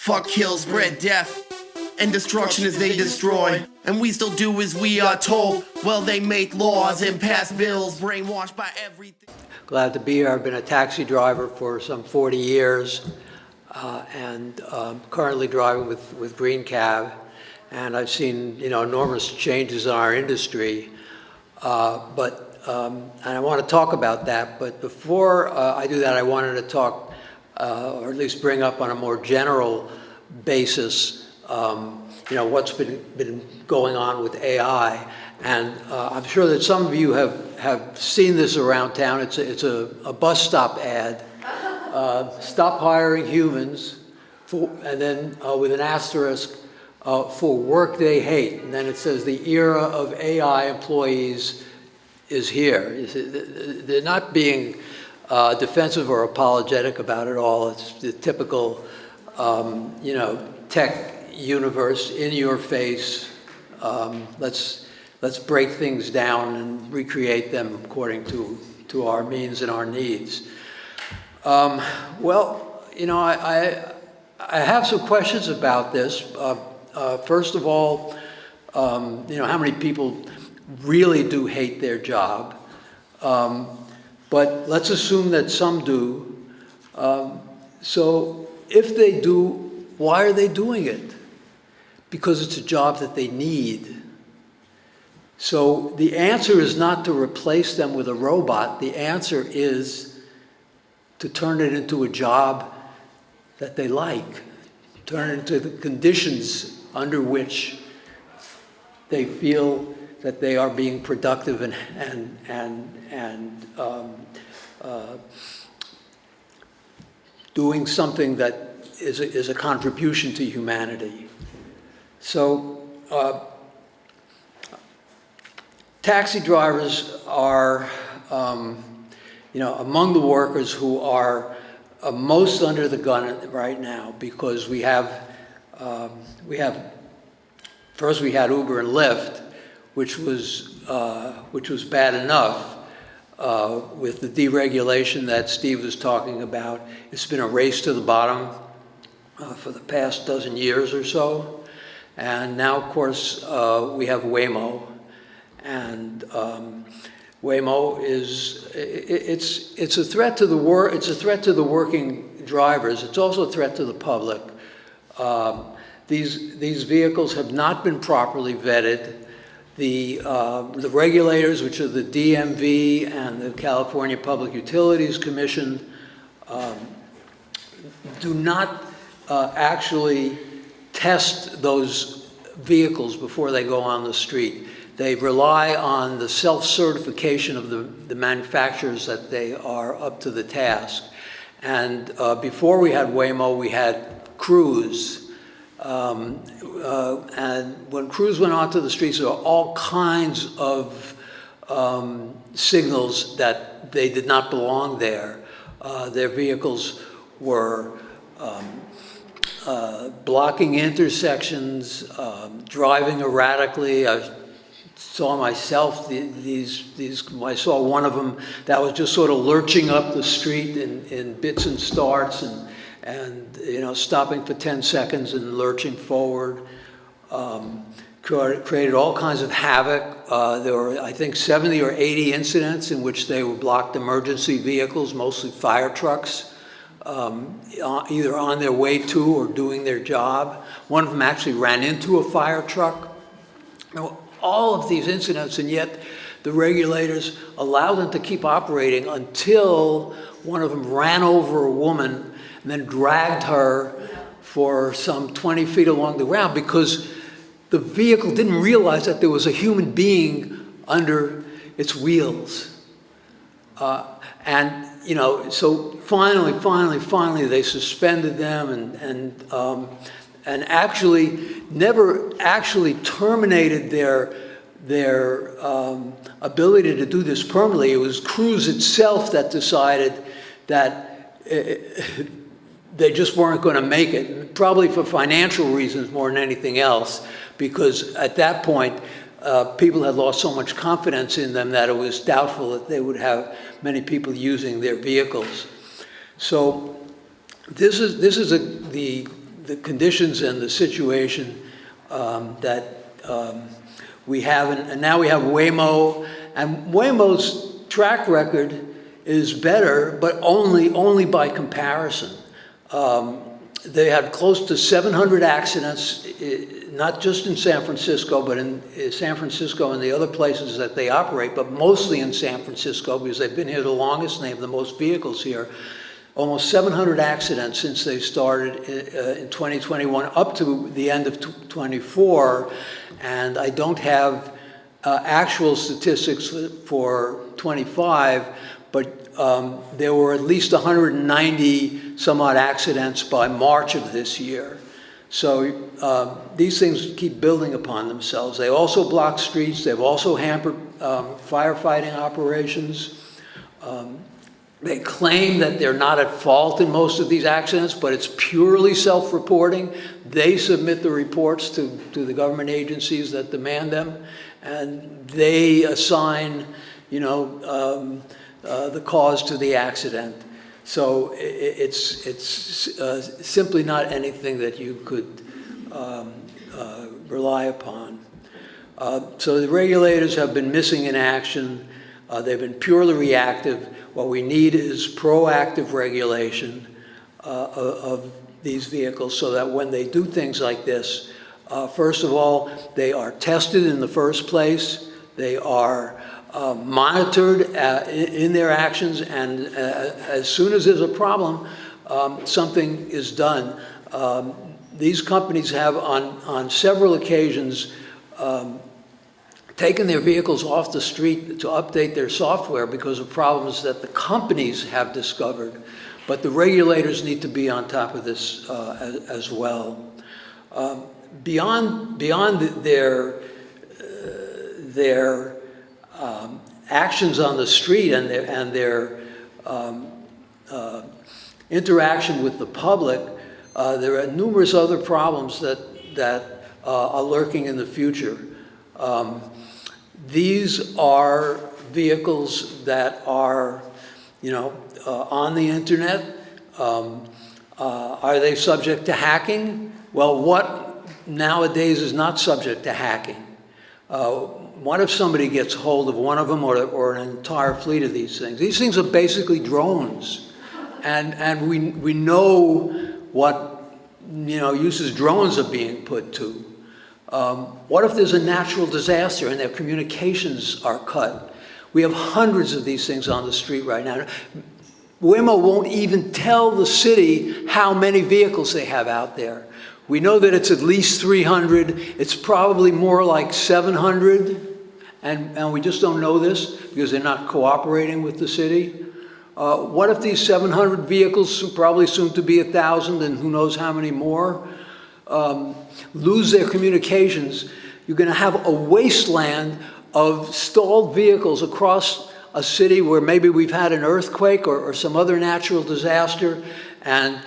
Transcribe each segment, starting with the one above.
Fuck, kill, spread death and destruction as they destroy. And we still do as we are told. Well, they make laws and pass bills, brainwashed by everything. Glad to be here. I've been a taxi driver for some 40 years and currently driving with Green Cab. And I've seen, enormous changes in our industry. And I want to talk about that. But before I do that, I wanted to talk, or at least bring up on a more general basis, what's been going on with AI. And I'm sure that some of you have seen this around town. It's a bus stop ad. Stop hiring humans, and then with an asterisk, for work they hate. And then it says the era of AI employees is here. They're not being defensive or apologetic about it all. It's the typical, tech universe, in your face. Let's break things down and recreate them according to our means and our needs. I have some questions about this. First of all, how many people really do hate their job? But let's assume that some do. So if they do, why are they doing it? Because it's a job that they need. So the answer is not to replace them with a robot. The answer is to turn it into a job that they like, turn it into the conditions under which they feel that they are being productive and doing something that is a contribution to humanity. So taxi drivers are, among the workers who are most under the gun right now, because we had Uber and Lyft, which was bad enough. With the deregulation that Steve was talking about, it's been a race to the bottom for the past dozen years or so. And now, of course, we have Waymo. And Waymo it's a threat to the working drivers. It's also a threat to the public. These vehicles have not been properly vetted. The regulators, which are the DMV and the California Public Utilities Commission, do not actually test those vehicles before they go on the street. They rely on the self-certification of the manufacturers that they are up to the task. And before we had Waymo, we had Cruise. And when Cruise went onto the streets, there were all kinds of signals that they did not belong there. Their vehicles were blocking intersections, driving erratically. I saw myself, I saw one of them that was just sort of lurching up the street in bits and starts and stopping for 10 seconds and lurching forward. Created all kinds of havoc. There were, I think, 70 or 80 incidents in which they were blocked emergency vehicles, mostly fire trucks, either on their way to or doing their job. One of them actually ran into a fire truck. All of these incidents, and yet the regulators allowed them to keep operating until one of them ran over a woman and then dragged her for some 20 feet along the ground because the vehicle didn't realize that there was a human being under its wheels. So finally they suspended them and actually never actually terminated their ability to do this permanently. It was Cruise itself that decided that they just weren't going to make it, probably for financial reasons more than anything else, because at that point, people had lost so much confidence in them that it was doubtful that they would have many people using their vehicles. So this is the the conditions and the situation that we have, and now we have Waymo, and Waymo's track record is better, but only by comparison. They had close to 700 accidents, not just in San Francisco, but in San Francisco and the other places that they operate, but mostly in San Francisco because they've been here the longest and they have the most vehicles here. Almost 700 accidents since they started in 2021 up to the end of 24, and I don't have actual statistics for 25, but there were at least 190 some odd accidents by March of this year. So these things keep building upon themselves. They also block streets. They've also hampered firefighting operations. They claim that they're not at fault in most of these accidents, but it's purely self-reporting. They submit the reports to the government agencies that demand them, and they assign, the cause to the accident. So it's simply not anything that you could rely upon. So the regulators have been missing in action. They've been purely reactive. What we need is proactive regulation of these vehicles so that when they do things like this, first of all, they are tested in the first place. They are monitored in their actions, and as soon as there's a problem, something is done. These companies have on several occasions taken their vehicles off the street to update their software because of problems that the companies have discovered, but the regulators need to be on top of this as well. Beyond their actions on the street and their interaction with the public, there are numerous other problems that are lurking in the future. These are vehicles that are, on the internet. Are they subject to hacking? Well, what nowadays is not subject to hacking? What if somebody gets hold of one of them or an entire fleet of these things? These things are basically drones. And we know what, uses drones are being put to. What if there's a natural disaster and their communications are cut? We have hundreds of these things on the street right now. Waymo won't even tell the city how many vehicles they have out there. We know that it's at least 300. It's probably more like 700. And we just don't know this because they're not cooperating with the city. What if these 700 vehicles, probably soon to be 1,000 and who knows how many more, lose their communications? You're going to have a wasteland of stalled vehicles across a city where maybe we've had an earthquake or some other natural disaster, and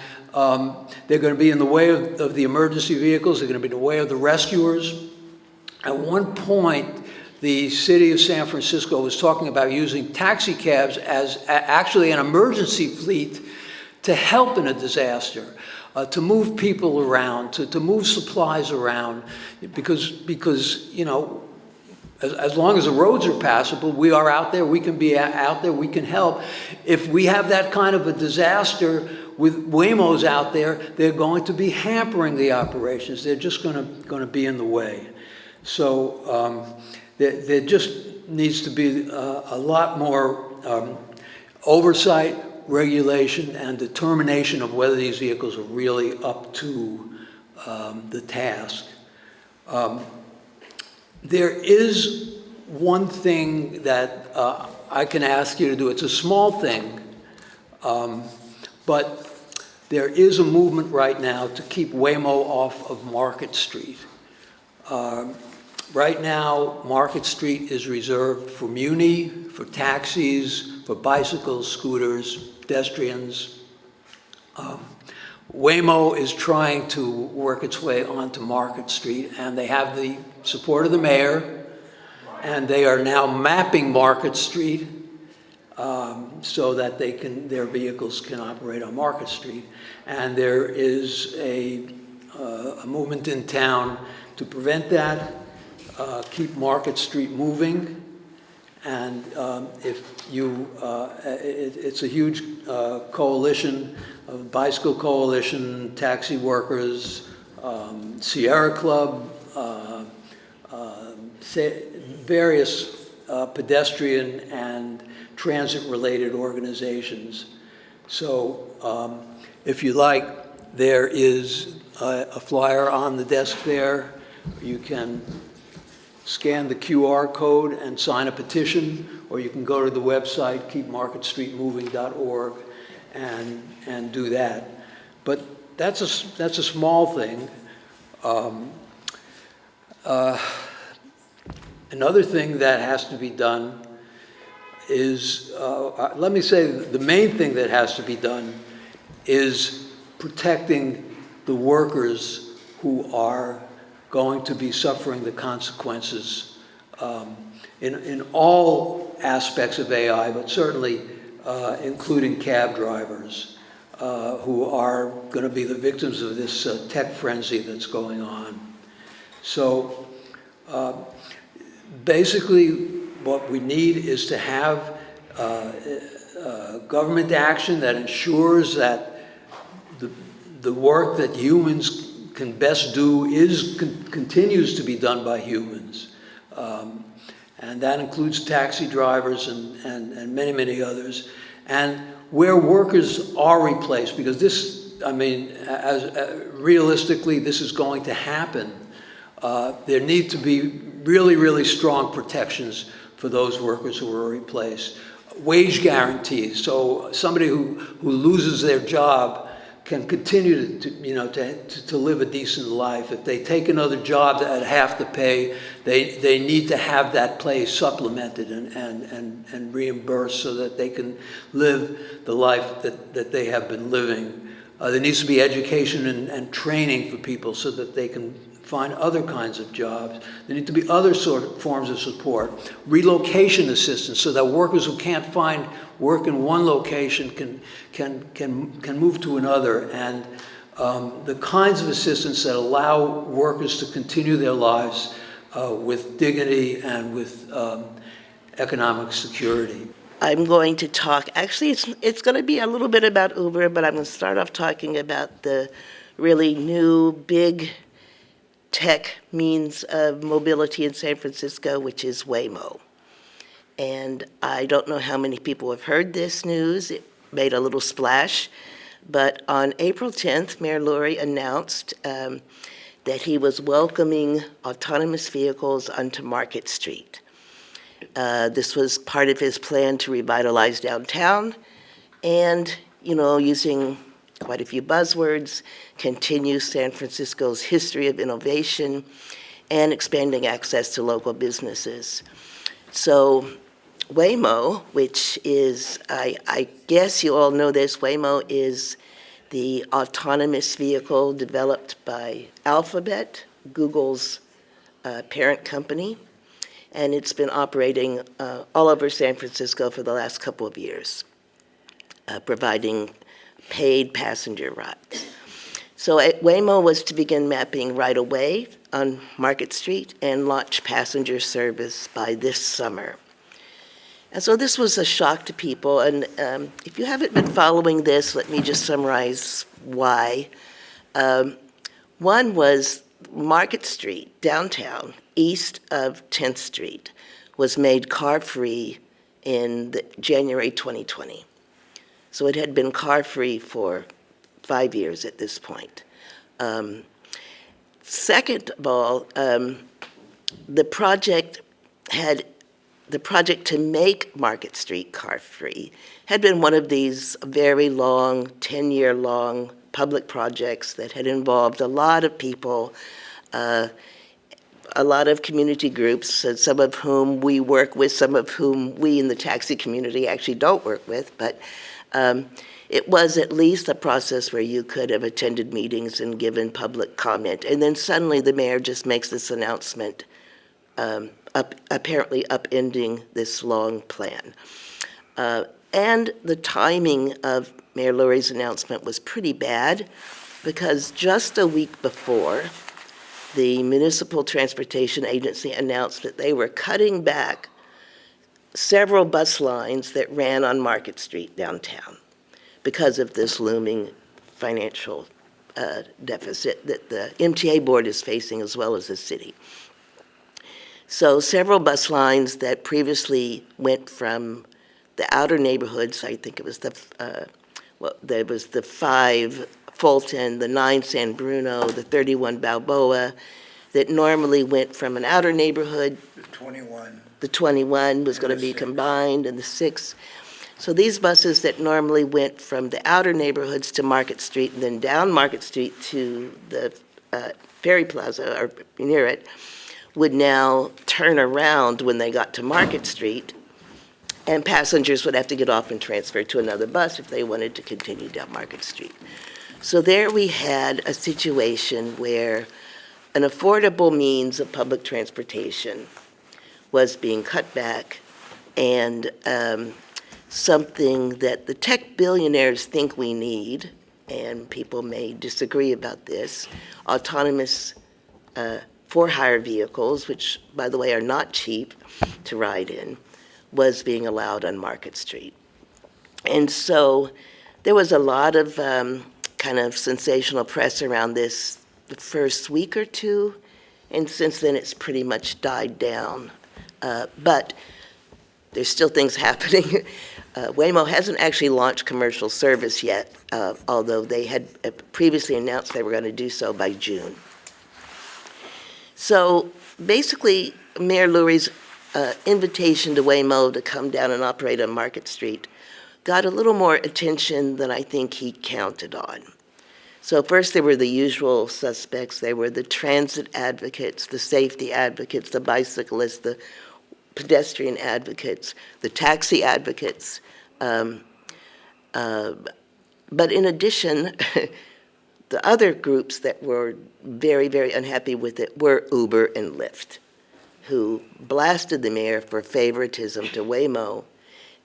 they're going to be in the way of the emergency vehicles. They're going to be in the way of the rescuers. At one point, the city of San Francisco was talking about using taxi cabs as actually an emergency fleet to help in a disaster. To move people around, to move supplies around, because as long as the roads are passable, we are out there, we can be out there, we can help. If we have that kind of a disaster with Waymos out there, they're going to be hampering the operations. They're just going to be in the way. So there just needs to be a lot more oversight, regulation, and determination of whether these vehicles are really up to the task. There is one thing that I can ask you to do. It's a small thing, but there is a movement right now to keep Waymo off of Market Street. Right now, Market Street is reserved for Muni, for taxis, for bicycles, scooters, pedestrians. Waymo is trying to work its way onto Market Street, and they have the support of the mayor, and they are now mapping Market Street so that their vehicles can operate on Market Street. And there is a movement in town to prevent that, keep Market Street moving. And it's a huge coalition of bicycle coalition, taxi workers, Sierra Club, various pedestrian and transit-related organizations. So if you like, there is a flyer on the desk there. You can scan the QR code and sign a petition, or you can go to the website, keepmarketstreetmoving.org, and do that. But that's a small thing. Another thing that has to be done is, let me say, the main thing that has to be done is protecting the workers who are going to be suffering the consequences in all aspects of AI, but certainly including cab drivers who are going to be the victims of this tech frenzy that's going on. So basically what we need is to have government action that ensures that the work that humans can best do continues to be done by humans. And that includes taxi drivers and many, many others. And where workers are replaced, because this, I mean, realistically, this is going to happen. There need to be really, really strong protections for those workers who are replaced. Wage guarantees, so somebody who loses their job can continue to live a decent life. If they take another job at half the pay, they need to have that pay supplemented and reimbursed so that they can live the life that they have been living. There needs to be education and training for people so that they can find other kinds of jobs. There need to be other sort of forms of support. Relocation assistance so that workers who can't find work in one location can move to another, and the kinds of assistance that allow workers to continue their lives with dignity and with economic security. I'm going to talk, actually it's going to be a little bit about Uber, but I'm going to start off talking about the really new big tech means of mobility in San Francisco, which is Waymo. And I don't know how many people have heard this news. It made a little splash. But on April 10th, Mayor Lurie announced that he was welcoming autonomous vehicles onto Market Street. This was part of his plan to revitalize downtown and, using quite a few buzzwords, continue San Francisco's history of innovation and expanding access to local businesses. So Waymo, which is, I guess you all know this, Waymo is the autonomous vehicle developed by Alphabet, Google's parent company, and it's been operating all over San Francisco for the last couple of years, providing paid passenger rides. So Waymo was to begin mapping right away on Market Street and launch passenger service by this summer. And so this was a shock to people, and if you haven't been following this, let me just summarize why. One was Market Street, downtown, east of 10th Street, was made car-free in January 2020. So it had been car-free for 5 years at this point. Second of all, the project to make Market Street car-free had been one of these very long, 10-year-long public projects that had involved a lot of people, a lot of community groups, some of whom we work with, some of whom we in the taxi community actually don't work with, but it was at least a process where you could have attended meetings and given public comment. And then suddenly the mayor just makes this announcement, apparently upending this long plan. And the timing of Mayor Lurie's announcement was pretty bad. because just a week before, the Municipal Transportation Agency announced that they were cutting back several bus lines that ran on Market Street downtown because of this looming financial deficit that the MTA board is facing as well as the city. So several bus lines that previously went from the outer neighborhoods, I think it was there was the 5 Fulton, the 9 San Bruno, the 31 Balboa, that normally went from an outer neighborhood. The 21 was going to be combined, and the 6. So these buses that normally went from the outer neighborhoods to Market Street and then down Market Street to the Ferry Plaza or near it would now turn around when they got to Market Street, and passengers would have to get off and transfer to another bus if they wanted to continue down Market Street. So there we had a situation where an affordable means of public transportation was being cut back, and something that the tech billionaires think we need, and people may disagree about this, autonomous for-hire vehicles, which, by the way, are not cheap to ride in, was being allowed on Market Street. And so there was a lot of kind of sensational press around this the first week or two, and since then it's pretty much died down. But there's still things happening. Waymo hasn't actually launched commercial service yet, although they had previously announced they were going to do so by June. So basically, Mayor Lurie's invitation to Waymo to come down and operate on Market Street got a little more attention than I think he counted on. So first there were the usual suspects. There were the transit advocates, the safety advocates, the bicyclists, the pedestrian advocates, the taxi advocates. But in addition, the other groups that were very, very unhappy with it were Uber and Lyft, who blasted the mayor for favoritism to Waymo,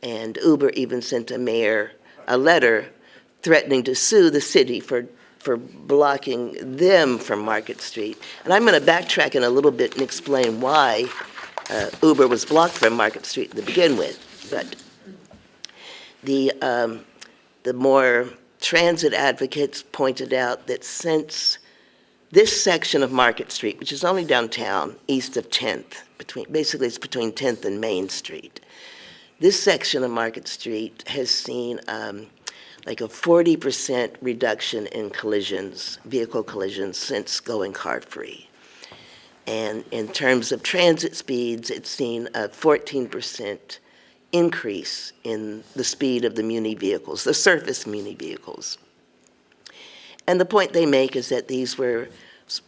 and Uber even sent a mayor a letter threatening to sue the city for blocking them from Market Street. And I'm going to backtrack in a little bit and explain why Uber was blocked from Market Street to begin with. But the more transit advocates pointed out that since this section of Market Street, which is only downtown, east of 10th, basically it's between 10th and Main Street, this section of Market Street has seen like a 40% reduction in collisions, vehicle collisions, since going car-free. And in terms of transit speeds, it's seen a 14% increase in the speed of the Muni vehicles, the surface Muni vehicles. And the point they make is that these were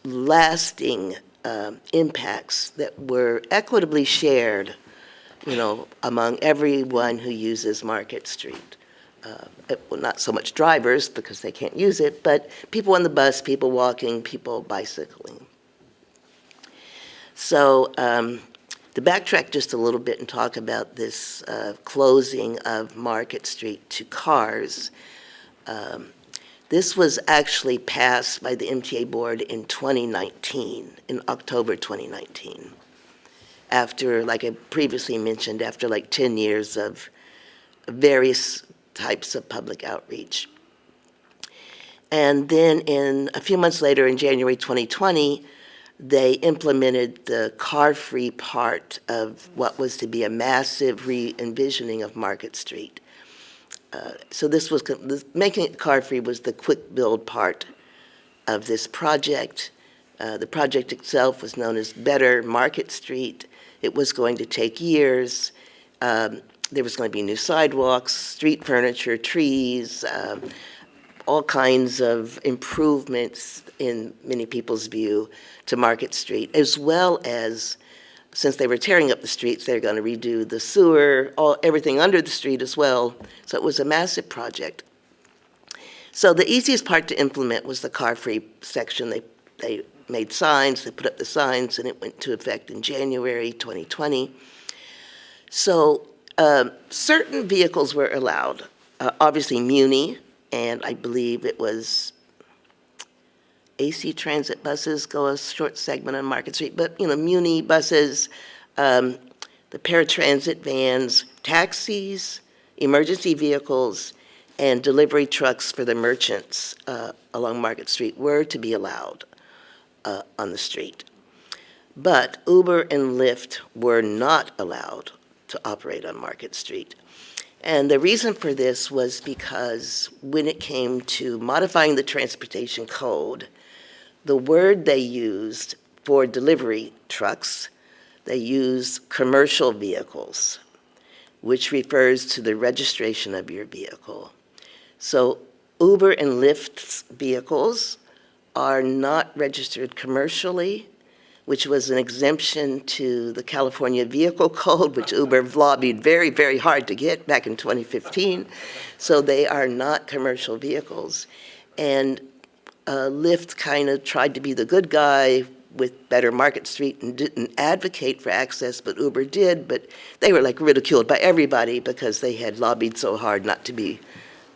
lasting impacts that were equitably shared, among everyone who uses Market Street. Well, not so much drivers because they can't use it, but people on the bus, people walking, people bicycling. So to backtrack just a little bit and talk about this closing of Market Street to cars, this was actually passed by the MTA board in 2019, in October 2019, after, like I previously mentioned, after like 10 years of various types of public outreach. And then a few months later, in January 2020, they implemented the car-free part of what was to be a massive re-envisioning of Market Street. So this was, making it car-free was the quick build part of this project. The project itself was known as Better Market Street. It was going to take years. There was going to be new sidewalks, street furniture, trees, all kinds of improvements in many people's view to Market Street, as well as, since they were tearing up the streets, they're going to redo the sewer, everything under the street as well. So it was a massive project. So the easiest part to implement was the car-free section. They made signs, they put up the signs, and it went into effect in January 2020. So certain vehicles were allowed, obviously Muni, and I believe it was AC transit buses go a short segment on Market Street, but, Muni buses, the paratransit vans, taxis, emergency vehicles, and delivery trucks for the merchants along Market Street were to be allowed on the street. But Uber and Lyft were not allowed to operate on Market Street. And the reason for this was because when it came to modifying the transportation code, the word they used for delivery trucks, they used commercial vehicles, which refers to the registration of your vehicle. So Uber and Lyft's vehicles are not registered commercially, which was an exemption to the California Vehicle Code, which Uber lobbied very, very hard to get back in 2015. So they are not commercial vehicles. And Lyft kind of tried to be the good guy with Better Market Street and didn't advocate for access, but Uber did. But they were like ridiculed by everybody because they had lobbied so hard not to be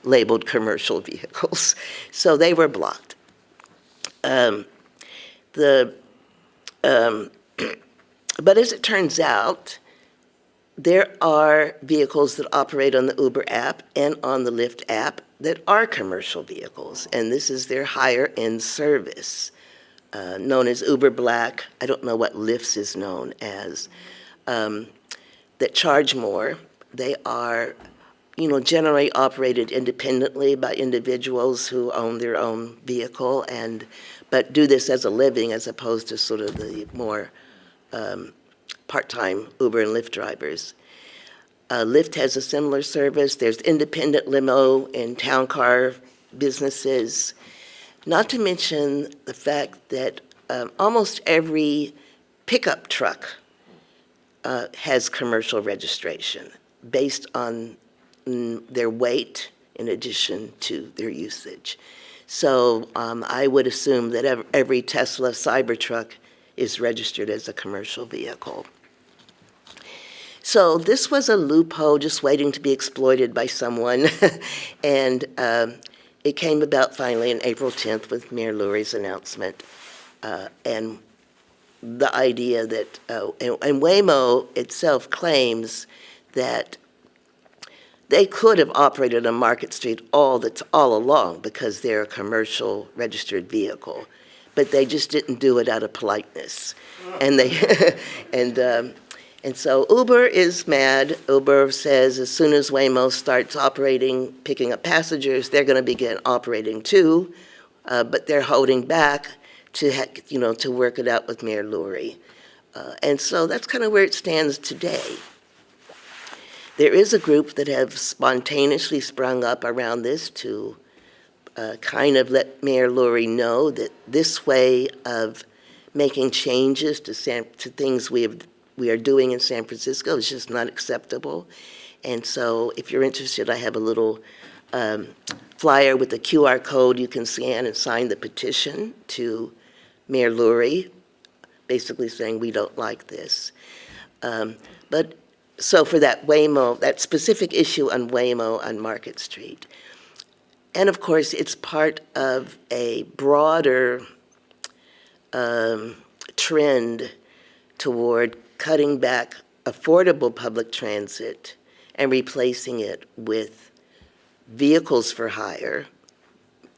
labeled commercial vehicles. So they were blocked. But as it turns out, there are vehicles that operate on the Uber app and on the Lyft app that are commercial vehicles, and this is their higher-end service, known as Uber Black. I don't know what Lyft's is known as, that charge more. They are, generally operated independently by individuals who own their own vehicle but do this as a living as opposed to sort of the more part-time Uber and Lyft drivers. Lyft has a similar service. There's independent limo and town car businesses, not to mention the fact that almost every pickup truck has commercial registration based on their weight in addition to their usage. So I would assume that every Tesla Cybertruck is registered as a commercial vehicle. So this was a loophole just waiting to be exploited by someone. And it came about finally on April 10th with Mayor Lurie's announcement. And the idea that, and Waymo itself claims that they could have operated on Market Street all along because they're a commercial registered vehicle, but they just didn't do it out of politeness. And and so Uber is mad. Uber says as soon as Waymo starts operating, picking up passengers, they're going to begin operating too, but they're holding back to work it out with Mayor Lurie. And so that's kind of where it stands today. There is a group that have spontaneously sprung up around this to kind of let Mayor Lurie know that this way of making changes to things we are doing in San Francisco is just not acceptable. And so if you're interested, I have a little flyer with a QR code you can scan and sign the petition to Mayor Lurie, basically saying we don't like this. So for that Waymo, that specific issue on Waymo on Market Street. And of course, it's part of a broader trend toward cutting back affordable public transit and replacing it with vehicles for hire,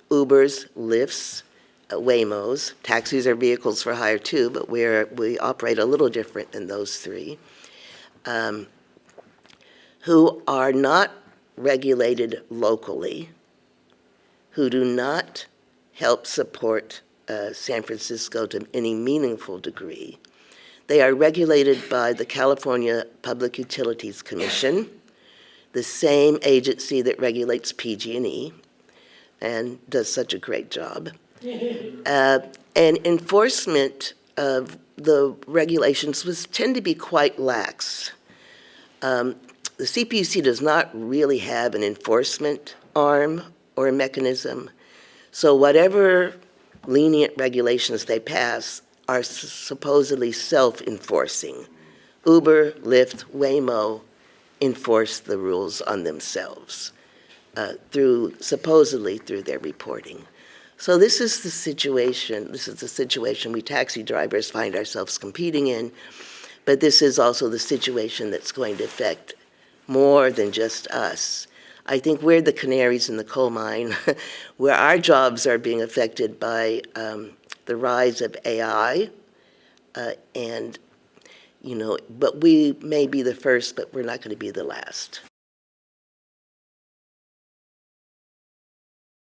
Ubers, Lyfts, Waymos. Taxis are vehicles for hire too, but we operate a little different than those three. Who are not regulated locally, who do not help support San Francisco to any meaningful degree. They are regulated by the California Public Utilities Commission, the same agency that regulates PG&E and does such a great job. And enforcement of the regulations tend to be quite lax. The CPUC does not really have an enforcement arm or a mechanism, so whatever lenient regulations they pass are supposedly self-enforcing. Uber, Lyft, Waymo enforce the rules on themselves supposedly through their reporting. So this is the situation. This is the situation we taxi drivers find ourselves competing in, but this is also the situation that's going to affect more than just us. I think we're the canaries in the coal mine, where our jobs are being affected by the rise of AI, and but we may be the first, but we're not going to be the last.